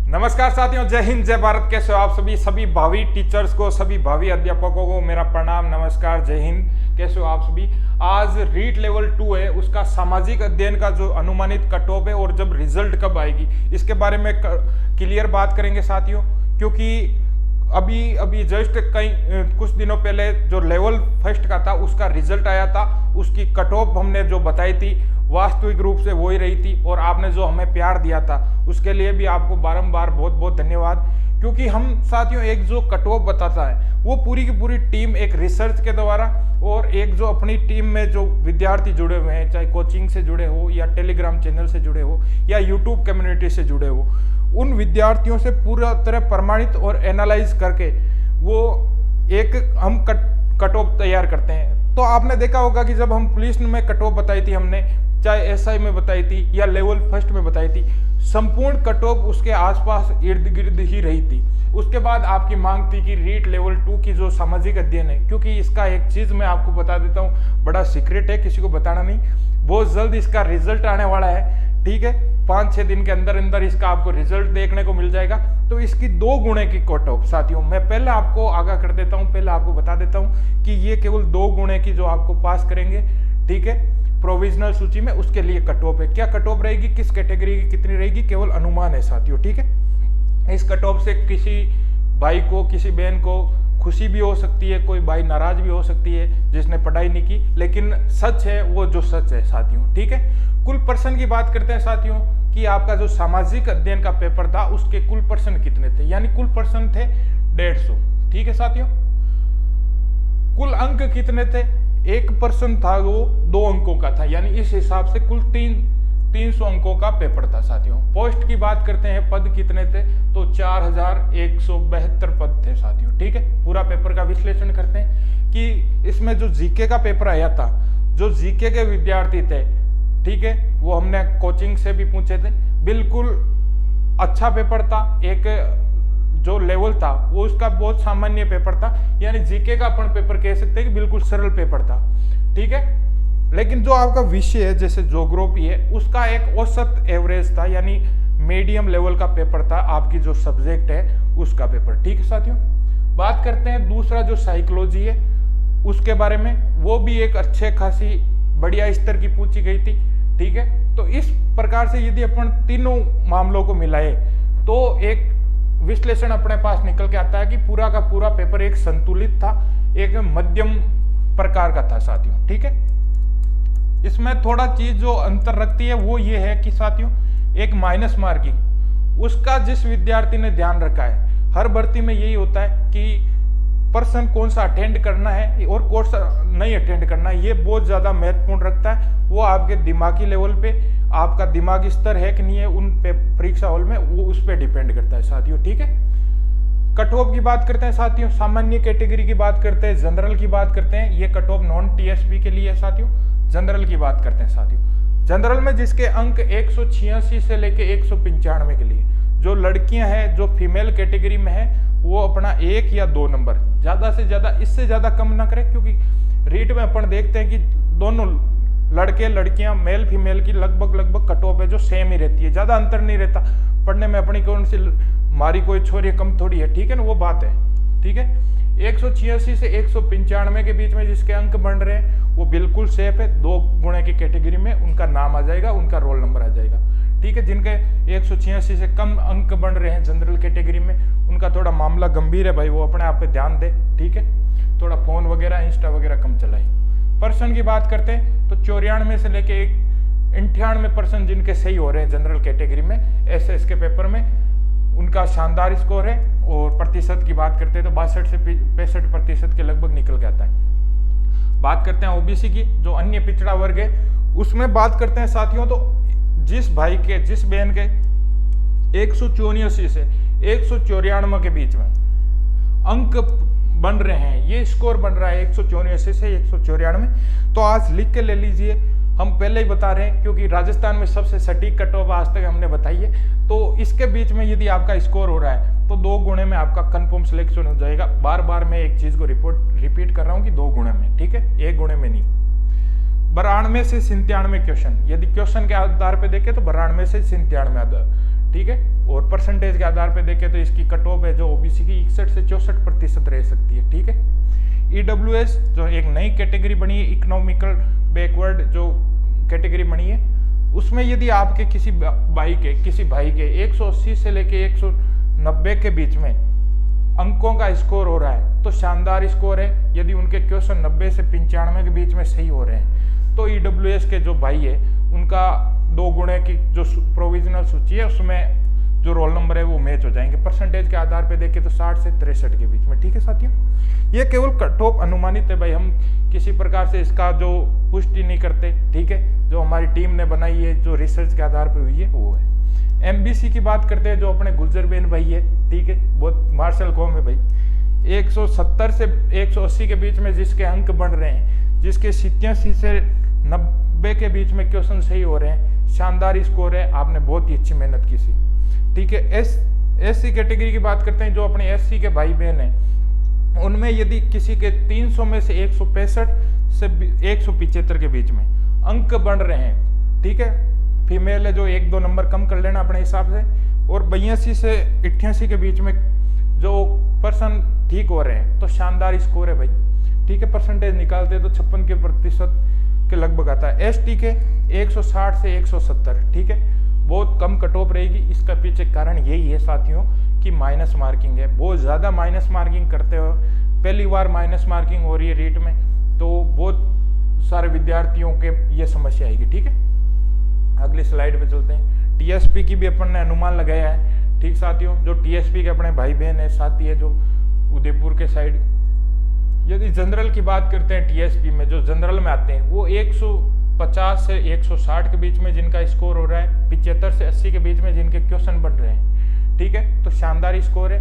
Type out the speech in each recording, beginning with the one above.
नमस्कार साथियों, जय हिंद जय भारत। कैसे हो आप सभी भावी टीचर्स को, सभी भावी अध्यापकों को मेरा प्रणाम, नमस्कार, जय हिंद। कैसे हो आप सभी। आज रीट लेवल 2 है, उसका सामाजिक अध्ययन का जो अनुमानित कट ऑफ है और जब रिजल्ट कब आएगी इसके बारे में क्लियर बात करेंगे साथियों। क्योंकि अभी जस्ट कुछ दिनों पहले जो लेवल फर्स्ट का था उसका रिजल्ट आया था, उसकी कट ऑफ हमने जो बताई थी वास्तविक रूप से वही रही थी और आपने जो हमें प्यार दिया था उसके लिए भी आपको बारंबार बहुत बहुत धन्यवाद। क्योंकि हम साथियों एक जो कट ऑफ बताता है वो पूरी की पूरी टीम एक रिसर्च के द्वारा और एक जो अपनी टीम में जो विद्यार्थी जुड़े हुए हैं, चाहे कोचिंग से जुड़े हो या टेलीग्राम चैनल से जुड़े हो या यूट्यूब कम्युनिटी से जुड़े हो, उन विद्यार्थियों से पूरा तरह प्रमाणित और एनालाइज करके वो एक हम कट ऑफ तैयार करते हैं। तो आपने देखा होगा कि जब हम पुलिस में कट ऑफ बताई थी हमने, चाहे एसआई में बताई थी या लेवल फर्स्ट में बताई थी, संपूर्ण कट ऑफ उसके आसपास इर्द गिर्द ही रही थी। उसके बाद आपकी मांग थी कि रीट लेवल 2 की जो सामाजिक अध्ययन है, क्योंकि इसका एक चीज मैं आपको बता देता हूँ, बड़ा सीक्रेट है, किसी को बताना नहीं, बहुत जल्द इसका रिजल्ट आने वाला है। ठीक है, 5-6 दिन के अंदर अंदर इसका आपको रिजल्ट देखने को मिल जाएगा। तो इसकी 2 गुणे की कट ऑफ साथियों मैं पहले आपको आगाह कर देता हूँ, पहले आपको बता देता हूँ कि ये केवल 2 गुणे की जो आपको पास करेंगे, ठीक है, प्रोविजनल सूची में, उसके लिए कट ऑफ है। क्या कट ऑफ रहेगी, किस कैटेगरी की कितनी रहेगी, केवल अनुमान है साथियों। ठीक है, इस कट ऑफ से किसी भाई को, किसी बहन को खुशी भी हो सकती है, कोई भाई नाराज भी हो सकती है जिसने पढ़ाई नहीं की, लेकिन सच है वो जो सच है साथियों। ठीक है, कुल पर्सन की बात करते हैं साथियों कि आपका जो सामाजिक अध्ययन का पेपर था उसके कुल पर्सन कितने थे, यानी कुल पर्सन थे 150। ठीक है साथियों, कुल अंक कितने थे, 1% था वो 2 अंकों का था, यानी इस हिसाब से कुल 300 अंकों का पेपर था साथियों। पोस्ट की बात करते हैं, पद कितने थे, तो 4172 पद थे साथियों। ठीक है, पूरा पेपर का विश्लेषण करते हैं कि इसमें जो जीके का पेपर आया था, जो जीके के विद्यार्थी थे, ठीक है, वो हमने कोचिंग से भी पूछे थे, बिल्कुल अच्छा पेपर था। एक जो लेवल था वो उसका बहुत सामान्य पेपर था, यानी जीके का अपन पेपर कह सकते हैं कि बिल्कुल सरल पेपर था। ठीक है, लेकिन जो आपका विषय है जैसे ज्योग्राफी है उसका एक औसत एवरेज था, यानी मीडियम लेवल का पेपर था आपकी जो सब्जेक्ट है उसका पेपर। ठीक है साथियों, बात करते हैं दूसरा जो साइकोलॉजी है उसके बारे में, वो भी एक अच्छे खासी बढ़िया स्तर की पूछी गई थी। ठीक है, तो इस प्रकार से यदि अपन तीनों मामलों को मिलाए तो एक विश्लेषण अपने पास निकल के आता है कि पूरा का पूरा पेपर एक संतुलित था, एक मध्यम प्रकार का था साथियों। ठीक है, इसमें थोड़ा चीज जो अंतर रखती है वो ये है कि साथियों एक माइनस मार्किंग उसका जिस विद्यार्थी ने ध्यान रखा है, हर भर्ती में यही होता है कि पर्सन कौन सा अटेंड करना है और कौन सा नहीं अटेंड करना है, ये बहुत ज्यादा महत्वपूर्ण रखता है। वो आपके दिमागी लेवल पे आपका दिमागी स्तर है कि नहीं है उन परीक्षा हॉल में, वो उस पर डिपेंड करता है साथियों। ठीक है, कट ऑफ की बात करते हैं साथियों, सामान्य कैटेगरी की बात करते हैं, जनरल की बात करते हैं, ये कट ऑफ नॉन टीएसपी के लिए है साथियों। जनरल की बात करते हैं साथियों, जनरल में जिसके अंक 186 से लेके 195 के लिए, जो लड़कियां हैं जो फीमेल कैटेगरी में है वो अपना 1 या 2 नंबर, ज्यादा से ज्यादा, इससे ज्यादा कम ना करें, क्योंकि रीट में अपन देखते हैं कि दोनों लड़के लड़कियां मेल फीमेल की लगभग कट ऑफ है जो सेम ही रहती है, ज्यादा अंतर नहीं रहता। पढ़ने में अपनी कौन सी हमारी कोई छोरी कम थोड़ी है, ठीक है ना, वो बात है। ठीक है, 186 से 195 के बीच में जिसके अंक बन रहे हैं वो बिल्कुल सेफ है, 2 गुणे की कैटेगरी में उनका नाम आ जाएगा, उनका रोल नंबर आ जाएगा। ठीक है, जिनके 186 से कम अंक बन रहे हैं जनरल कैटेगरी में, उनका थोड़ा मामला गंभीर है भाई, वो अपने आप पे ध्यान दे। ठीक है, थोड़ा फोन वगैरह इंस्टा वगैरह कम चलाए। पर्सन की बात करते हैं तो 94 से लेके 98% जिनके सही हो रहे हैं जनरल कैटेगरी में एसएस के पेपर में, उनका शानदार स्कोर है। और प्रतिशत की बात करते हैं तो 62 से 65% के लगभग निकल के आता है। बात करते हैं ओबीसी की, जो अन्य पिछड़ा वर्ग है, उसमें बात करते हैं साथियों, तो जिस भाई के, जिस बहन के 184 से 194 के बीच में अंक बन रहे हैं, ये स्कोर बन रहा है 184 से 194, तो आज लिख के ले लीजिए। हम पहले ही बता रहे हैं क्योंकि राजस्थान में सबसे सटीक कट ऑफ आज तक हमने बताई है, तो इसके बीच में यदि आपका स्कोर हो रहा है तो 2 गुणे में आपका कंफर्म सिलेक्शन हो जाएगा। बार बार मैं एक चीज को रिपीट कर रहा हूं कि 2 गुणे में, ठीक है, 1 गुणे में नहीं। 92 से 97 क्वेश्चन, यदि क्वेश्चन के आधार पे देखें तो 92 से 97 आधार, ठीक है। और परसेंटेज के आधार पे देखें तो इसकी कट ऑफ है जो ओबीसी की 61 से 64% रह सकती है। ठीक है, ईडब्ल्यूएस जो एक नई कैटेगरी बनी है, इकोनॉमिकल बैकवर्ड जो कैटेगरी बनी है, उसमें यदि आपके किसी भाई के 180 से लेके 190 के बीच में अंकों का स्कोर हो रहा है तो शानदार स्कोर है। यदि उनके क्वेश्चन 90 से 95 के बीच में सही हो रहे हैं तो ईडब्ल्यूएस के जो भाई है उनका 2 गुणे की जो प्रोविजनल सूची है उसमें जो रोल नंबर है वो मैच हो जाएंगे। परसेंटेज के आधार पे देखें तो 60 से 63 के बीच में। ठीक है साथियों, ये केवल कट ऑफ अनुमानित है भाई, हम किसी प्रकार से इसका जो पुष्टि नहीं करते। ठीक है, जो हमारी टीम ने बनाई है, जो रिसर्च के आधार पे हुई है वो है। एमबीसी की बात करते हैं जो अपने गुलजरबेन भाई है, ठीक है, बहुत मार्शल कौम है भाई। 170 से 180 के बीच में जिसके अंक बन रहे हैं, जिसके 87 से 90 के बीच में क्वेश्चन सही हो रहे हैं, शानदार स्कोर है, आपने बहुत ही अच्छी मेहनत की सी। ठीक है, एससी कैटेगरी की बात करते हैं जो अपने एससी के भाई बहन हैं, उनमें यदि किसी के 300 में से 165 से 175 के बीच में अंक बन रहे हैं, ठीक है, फीमेल है जो 1-2 नंबर कम कर लेना अपने हिसाब से, और 82 से 88 के बीच में जो पर्सन ठीक हो रहे हैं तो शानदार स्कोर है भाई। ठीक है, परसेंटेज निकालते हैं तो 56% के लगभग आता है। एसटी के 160 से 170, ठीक है, बहुत कम कट ऑफ रहेगी। इसका पीछे कारण यही है साथियों कि माइनस मार्किंग है, बहुत ज़्यादा माइनस मार्किंग करते हो, पहली बार माइनस मार्किंग हो रही है रीट में, तो बहुत सारे विद्यार्थियों के ये समस्या आएगी। ठीक है, अगली स्लाइड पे चलते हैं। टीएसपी की भी अपन ने अनुमान लगाया है। ठीक साथियों, जो टीएसपी के अपने भाई बहन है, साथी है जो उदयपुर के साइड, यदि जनरल की बात करते हैं टीएसपी में, जो जनरल में आते हैं वो 150 से 160 के बीच में जिनका स्कोर हो रहा है, 75 से 80 के बीच में जिनके क्वेश्चन बन रहे हैं। ठीक है, तो शानदार स्कोर है।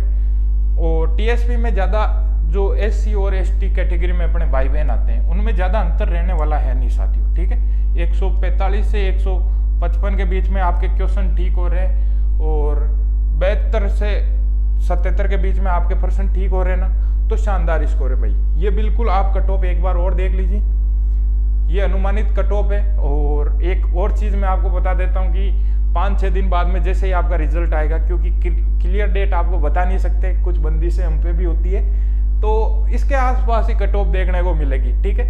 और टीएसपी में ज़्यादा जो एससी और एसटी कैटेगरी में अपने भाई बहन आते हैं उनमें ज़्यादा अंतर रहने वाला है नहीं साथियों। ठीक है, 145 से 155 के बीच में आपके क्वेश्चन ठीक हो रहे हैं और 72 से 77 के बीच में आपके पर्सन ठीक हो रहे हैं ना, तो शानदार स्कोर है भाई। ये बिल्कुल आप कट ऑफ एक बार और देख लीजिए, ये अनुमानित कट ऑफ है। और एक और चीज़ मैं आपको बता देता हूँ कि 5-6 दिन बाद में जैसे ही आपका रिजल्ट आएगा, क्योंकि क्लियर डेट आपको बता नहीं सकते, कुछ बंदी से हम पे भी होती है, तो इसके आसपास ही कट ऑफ देखने को मिलेगी। ठीक है,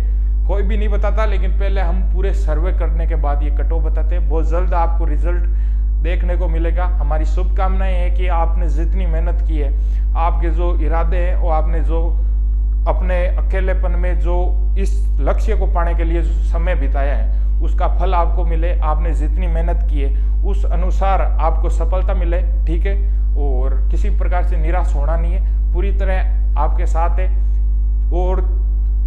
कोई भी नहीं बताता, लेकिन पहले हम पूरे सर्वे करने के बाद ये कट ऑफ बताते हैं। बहुत जल्द आपको रिजल्ट देखने को मिलेगा। हमारी शुभकामनाएं है कि आपने जितनी मेहनत की है, आपके जो इरादे हैं, और आपने जो अपने अकेलेपन में जो इस लक्ष्य को पाने के लिए समय बिताया है, उसका फल आपको मिले। आपने जितनी मेहनत की है उस अनुसार आपको सफलता मिले। ठीक है, और किसी प्रकार से निराश होना नहीं है, पूरी तरह आपके साथ है। और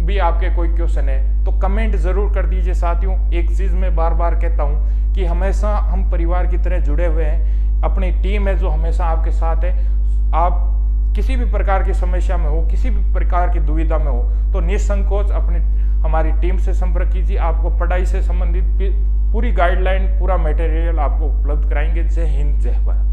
भी आपके कोई क्वेश्चन है तो कमेंट जरूर कर दीजिए साथियों। एक चीज़ मैं बार बार कहता हूँ कि हमेशा हम परिवार की तरह जुड़े हुए हैं, अपनी टीम है जो हमेशा आपके साथ है। आप किसी भी प्रकार की समस्या में हो, किसी भी प्रकार की दुविधा में हो, तो निसंकोच अपनी हमारी टीम से संपर्क कीजिए। आपको पढ़ाई से संबंधित पूरी गाइडलाइन, पूरा मटेरियल आपको उपलब्ध कराएंगे। जय हिंद, जय भारत।